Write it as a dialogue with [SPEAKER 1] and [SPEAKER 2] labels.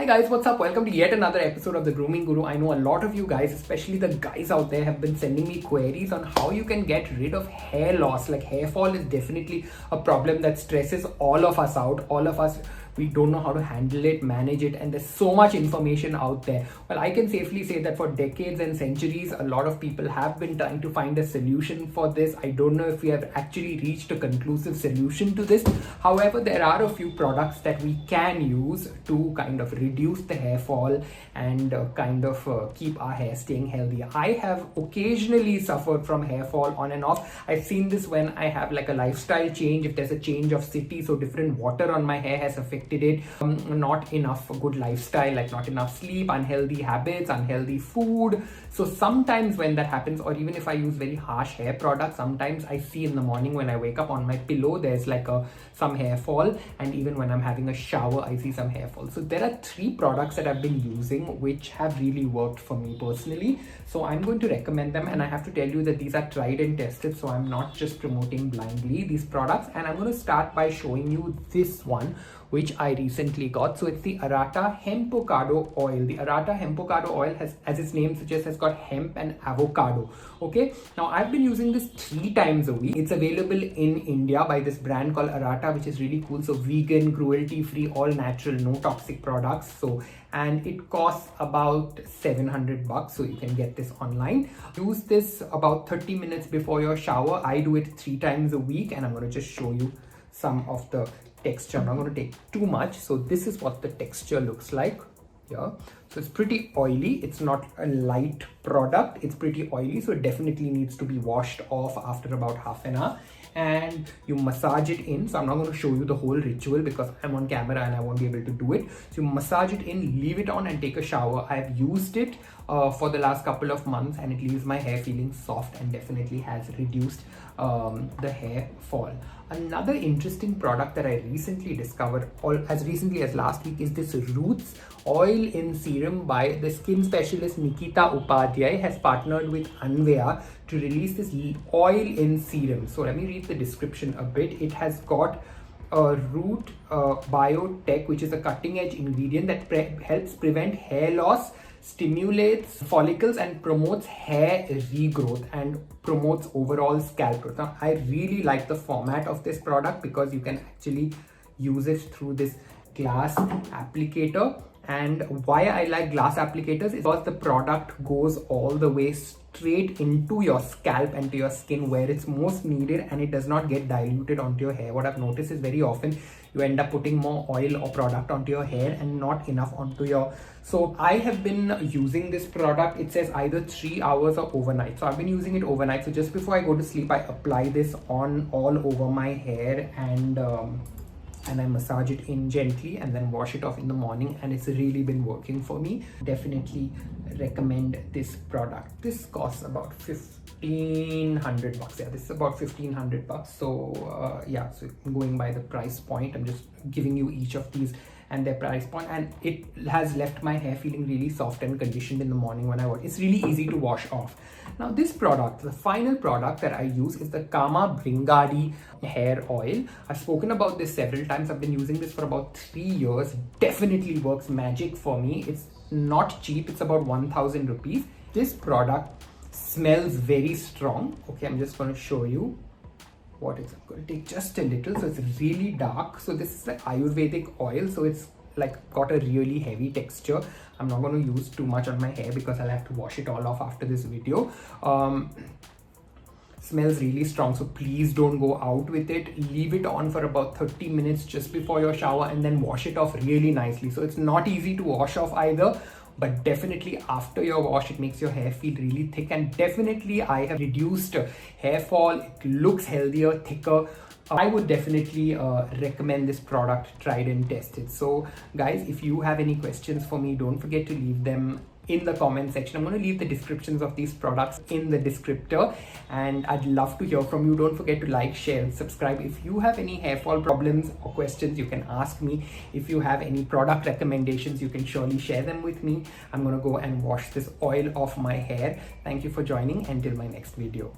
[SPEAKER 1] Hi guys, what's up? Welcome to yet another episode of The Grooming Guru. I know a lot of you guys, especially the guys out there, have been sending me queries on how you can get rid of hair loss. Like hair fall is definitely a problem that stresses all of us out. All of us, we don't know how to handle it, manage it, and there's so much information out there. Well, I can safely say that for decades and centuries, a lot of people have been trying to find a solution for this. I don't know if we have actually reached a conclusive solution to this. However, there are a few products that we can use to kind of reduce the hair fall and keep our hair staying healthy. I have occasionally suffered from hair fall on and off. I've seen this when I have like a lifestyle change, if there's a change of city, so different water on my hair has affected it, not enough good lifestyle, like not enough sleep, unhealthy habits, unhealthy food. So sometimes when that happens, or even if I use very harsh hair products, sometimes I see in the morning when I wake up on my pillow there's like some hair fall, and even when I'm having a shower I see some hair fall. So there are 3 products that I've been using which have really worked for me personally, so I'm going to recommend them, and I have to tell you that these are tried and tested, so I'm not just promoting blindly these products. And I'm going to start by showing you this one which I recently got. So it's the Arata Hempocado oil. The Arata Hempocado oil has, as its name suggests, has got hemp and avocado. Okay, now I've been using this 3 times a week. It's available in India by this brand called Arata, which is really cool. So vegan, cruelty free, all natural, no toxic products. So, and it costs about $700, so you can get this online. Use this about 30 minutes before your shower. I do it 3 times a week, and I'm going to just show you some of the texture. I'm not going to take too much. So this is what the texture looks like. Yeah, so it's pretty oily. It's not a light product, it's pretty oily, so it definitely needs to be washed off after about half an hour, and you massage it in. So I'm not going to show you the whole ritual because I'm on camera and I won't be able to do it. So you massage it in, leave it on, and take a shower. I've used it for the last couple of months, and it leaves my hair feeling soft and definitely has reduced the hair fall. Another interesting product that I recently discovered, as recently as last week, is this Roots Oil in Serum by the skin specialist Nikita Upadhyay. Has partnered with Anvea to release this oil in serum. So let me read the description a bit. It has got root biotech, which is a cutting edge ingredient that helps prevent hair loss, stimulates follicles, and promotes hair regrowth and promotes overall scalp growth. Now, I really like the format of this product because you can actually use it through this glass applicator. And why I like glass applicators is because the product goes all the way straight into your scalp and to your skin where it's most needed, and it does not get diluted onto your hair. What I've noticed is very often you end up putting more oil or product onto your hair and not enough onto your... So I have been using this product. It says either 3 hours or overnight. So I've been using it overnight. So just before I go to sleep, I apply this on all over my hair, and I massage it in gently and then wash it off in the morning, and it's really been working for me. Definitely recommend this product. This costs about $1,500. Yeah, this is about $1,500. So yeah, so going by the price point, I'm just giving you each of these and their price point, and it has left my hair feeling really soft and conditioned in the morning when I wash. It's really easy to wash off. Now this product, the final product that I use, is the Kama Bringadi hair oil. I've spoken about this several times. I've been using this for about 3 years. Definitely works magic for me. It's not cheap. It's about 1,000 rupees. This product smells very strong. Okay, I'm just going to show you what it's going to take just a little. So it's really dark. So this is like Ayurvedic oil, so it's like got a really heavy texture. I'm not going to use too much on my hair because I'll have to wash it all off after this video. Smells really strong, so please don't go out with it. Leave it on for about 30 minutes just before your shower, and then wash it off really nicely. So it's not easy to wash off either, but definitely after your wash it makes your hair feel really thick, and definitely I have reduced hair fall. It looks healthier, thicker. I would definitely recommend this product, tried and tested. So guys, if you have any questions for me, don't forget to leave them in the comment section. I'm going to leave the descriptions of these products in the descriptor, and I'd love to hear from you. Don't forget to like, share and subscribe. If you have any hair fall problems or questions, you can ask me. If you have any product recommendations, you can surely share them with me. I'm going to go and wash this oil off my hair. Thank you for joining. Until my next video.